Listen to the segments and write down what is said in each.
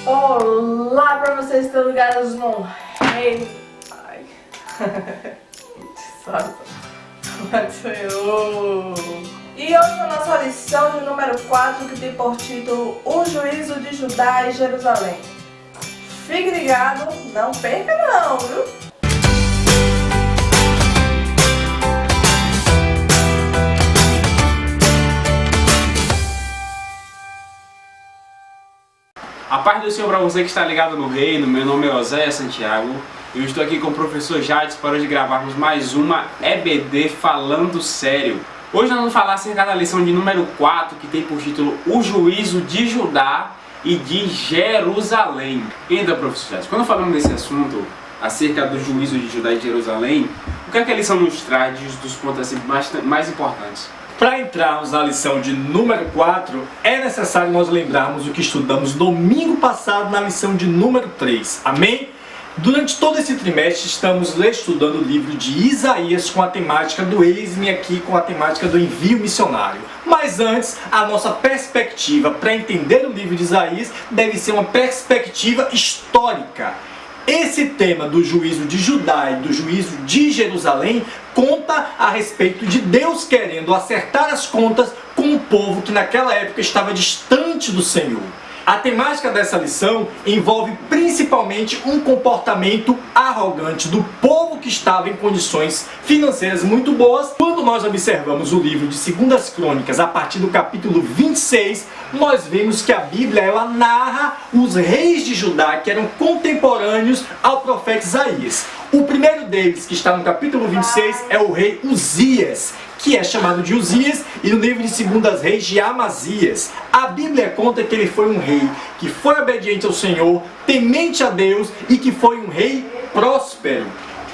Olá pra vocês que estão ligados no Rei. Ai. E hoje a nossa lição de número 4, que tem por título O Juízo de Judá e Jerusalém. Fique ligado, não perca não, viu? A paz do Senhor para você que está ligado no Reino. Meu nome é Oséias Santiago. Eu estou aqui com o professor Jades para hoje gravarmos mais uma EBD Falando Sério. Hoje nós vamos falar acerca da lição de número 4, que tem por título O Juízo de Judá e de Jerusalém. Então, professor Jades, quando falamos desse assunto, acerca do juízo de Judá e Jerusalém, o que é que a lição nos traz dos pontos assim, mais importantes? Para entrarmos na lição de número 4, é necessário nós lembrarmos o que estudamos domingo passado na lição de número 3. Amém? Durante todo esse trimestre estamos estudando o livro de Isaías com a temática do Eis-me aqui, com a temática do envio missionário. Mas antes, a nossa perspectiva para entender o livro de Isaías deve ser uma perspectiva histórica. Esse tema do juízo de Judá e do juízo de Jerusalém conta a respeito de Deus querendo acertar as contas com um povo que naquela época estava distante do Senhor. A temática dessa lição envolve principalmente um comportamento arrogante do povo que estava em condições financeiras muito boas. Quando nós observamos o livro de 2 Crônicas, a partir do capítulo 26, nós vemos que a Bíblia ela narra os reis de Judá que eram contemporâneos ao profeta Isaías. O primeiro deles, que está no capítulo 26, é o rei Uzias, que é chamado de Uzias, e no livro de 2 Reis de Amazias. A Bíblia conta que ele foi um rei que foi obediente ao Senhor, temente a Deus e que foi um rei próspero.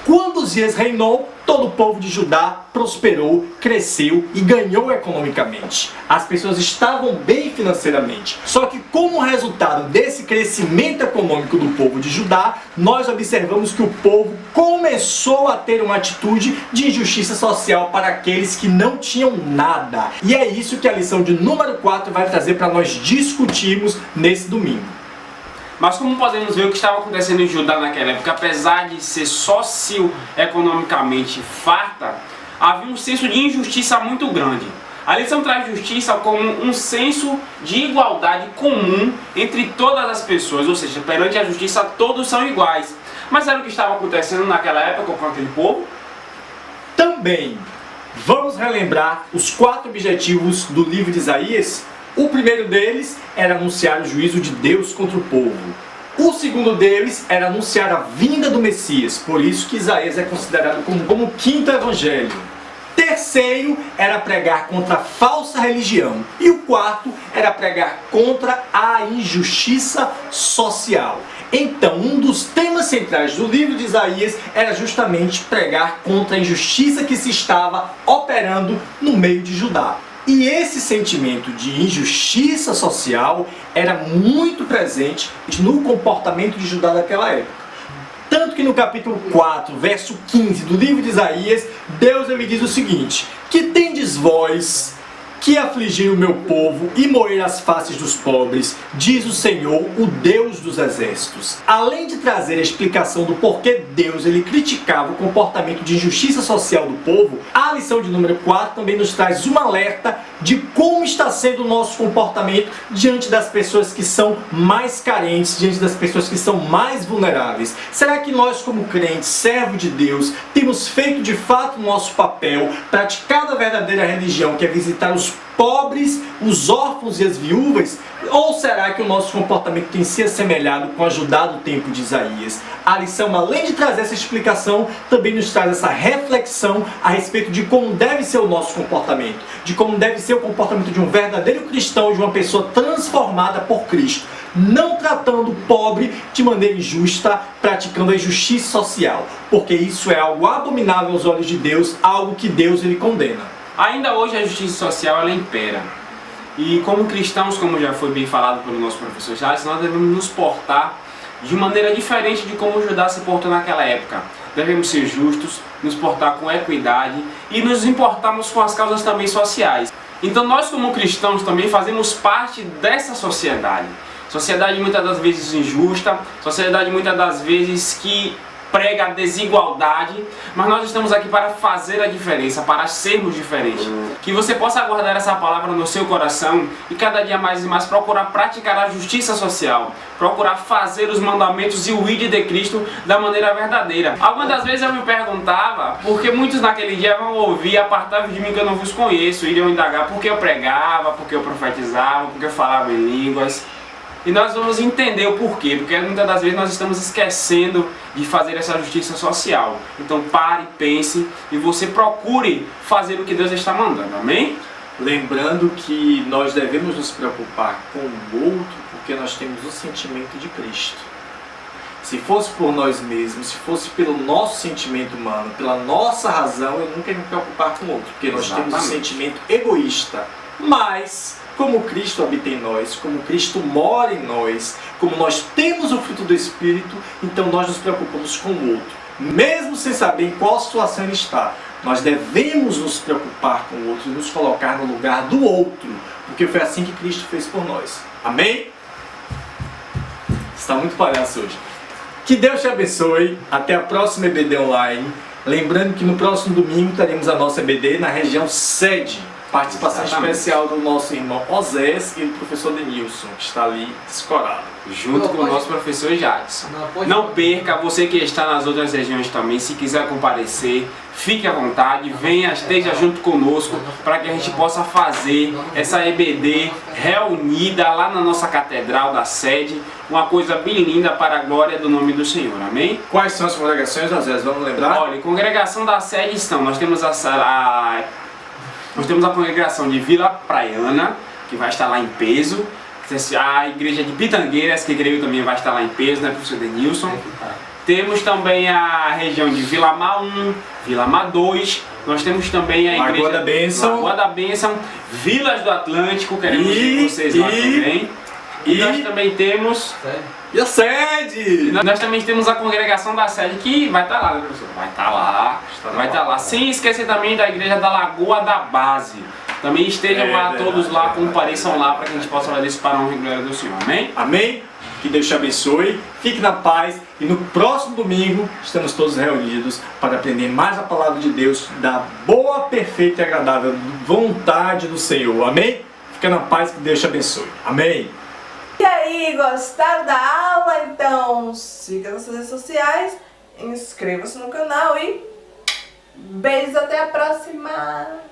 Quando Uzias reinou, todo o povo de Judá prosperou, cresceu e ganhou economicamente. As pessoas estavam bem financeiramente. Só que como resultado desse crescimento econômico do povo de Judá, nós observamos que o povo começou a ter uma atitude de injustiça social para aqueles que não tinham nada. E é isso que a lição de número 4 vai trazer para nós discutirmos nesse domingo. Mas como podemos ver o que estava acontecendo em Judá naquela época, apesar de ser socioeconomicamente farta, havia um senso de injustiça muito grande. A lição traz justiça como um senso de igualdade comum entre todas as pessoas, ou seja, perante a justiça todos são iguais. Mas era o que estava acontecendo naquela época com aquele povo? Também, vamos relembrar os 4 objetivos do livro de Isaías? O primeiro deles era anunciar o juízo de Deus contra o povo. O segundo deles era anunciar a vinda do Messias, por isso que Isaías é considerado como o 5º evangelho. Terceiro era pregar contra a falsa religião. E o 4º era pregar contra a injustiça social. Então, um dos temas centrais do livro de Isaías era justamente pregar contra a injustiça que se estava operando no meio de Judá. E esse sentimento de injustiça social era muito presente no comportamento de Judá daquela época. Tanto que no capítulo 4, verso 15 do livro de Isaías, Deus ele diz o seguinte: que tendes vós que afligir o meu povo e moer as faces dos pobres, diz o Senhor, o Deus dos exércitos. Além de trazer a explicação do porquê Deus ele criticava o comportamento de injustiça social do povo, a lição de número 4 também nos traz um alerta de como está sendo o nosso comportamento diante das pessoas que são mais carentes, diante das pessoas que são mais vulneráveis. Será que nós, como crentes, servos de Deus, temos feito de fato o nosso papel, praticado a verdadeira religião, que é visitar os pobres, os órfãos e as viúvas? Ou será que o nosso comportamento tem se assemelhado com a Judá do tempo de Isaías? A lição, além de trazer essa explicação, também nos traz essa reflexão a respeito de como deve ser o nosso comportamento, de como deve ser o comportamento de um verdadeiro cristão, de uma pessoa transformada por Cristo, não tratando o pobre de maneira injusta, praticando a injustiça social, porque isso é algo abominável aos olhos de Deus, algo que Deus ele condena. Ainda hoje a justiça social ela impera. E como cristãos, como já foi bem falado pelo nosso professor Jales, nós devemos nos portar de maneira diferente de como Judá se portou naquela época. Devemos ser justos, nos portar com equidade e nos importarmos com as causas também sociais. Então nós como cristãos também fazemos parte dessa sociedade. sociedade muitas das vezes injusta, sociedade muitas das vezes que prega a desigualdade, mas nós estamos aqui para fazer a diferença, para sermos diferentes. Que você possa guardar essa palavra no seu coração e cada dia mais e mais procurar praticar a justiça social, procurar fazer os mandamentos e o ide de Cristo da maneira verdadeira. Algumas das vezes eu me perguntava, porque muitos naquele dia vão ouvir: apartai-vos de mim que eu não vos conheço, iriam indagar porque eu pregava, porque eu profetizava, porque eu falava em línguas. E nós vamos entender o porquê, porque muitas das vezes nós estamos esquecendo de fazer essa justiça social. Então pare, pense e você procure fazer o que Deus está mandando, amém? Lembrando que nós devemos nos preocupar com o outro porque nós temos o sentimento de Cristo. Se fosse por nós mesmos, se fosse pelo nosso sentimento humano, pela nossa razão, eu nunca ia me preocupar com o outro, porque nós temos um sentimento egoísta. Mas como Cristo habita em nós, como Cristo mora em nós, como nós temos o fruto do Espírito, então nós nos preocupamos com o outro. Mesmo sem saber em qual situação ele está, nós devemos nos preocupar com o outro e nos colocar no lugar do outro, porque foi assim que Cristo fez por nós. Amém? Está muito palhaço hoje. Que Deus te abençoe. Até a próxima EBD Online. Lembrando que no próximo domingo teremos a nossa EBD na região sede. Participação especial do nosso irmão Osés e do professor Denilson, que está ali escorado. Junto com o nosso professor Jadson. Não perca, você que está nas outras regiões também, se quiser comparecer, fique à vontade, venha, esteja junto conosco, para que a gente possa fazer essa EBD reunida lá na nossa catedral da sede, uma coisa bem linda para a glória do nome do Senhor, amém? Quais são as congregações, Osés? Vamos lembrar? Olha, congregação da sede estão, nós temos a congregação de Vila Praiana, que vai estar lá em peso. A igreja de Pitangueiras, que creio também vai estar lá em peso, né, professor Denilson? Temos também a região de Vila Mar 1, Vila Mar 2. Nós temos também a igreja Lagoa da Bênção, Vilas do Atlântico, queremos ver vocês lá também. E nós também temos... E a sede! Nós também temos a congregação da sede, que vai estar lá, né, professor? Vai estar lá. Sem esquecer também da igreja da Lagoa da Base. Também estejam lá, todos lá, compareçam lá, para que a gente possa fazer isso para a honra e glória do Senhor. Amém? Amém? Que Deus te abençoe, fique na paz e no próximo domingo estamos todos reunidos para aprender mais a palavra de Deus, da boa, perfeita e agradável vontade do Senhor. Amém? Fica na paz, que Deus te abençoe. Amém? E aí, gostaram da aula? Então siga nas redes sociais, inscreva-se no canal e beijos, até a próxima!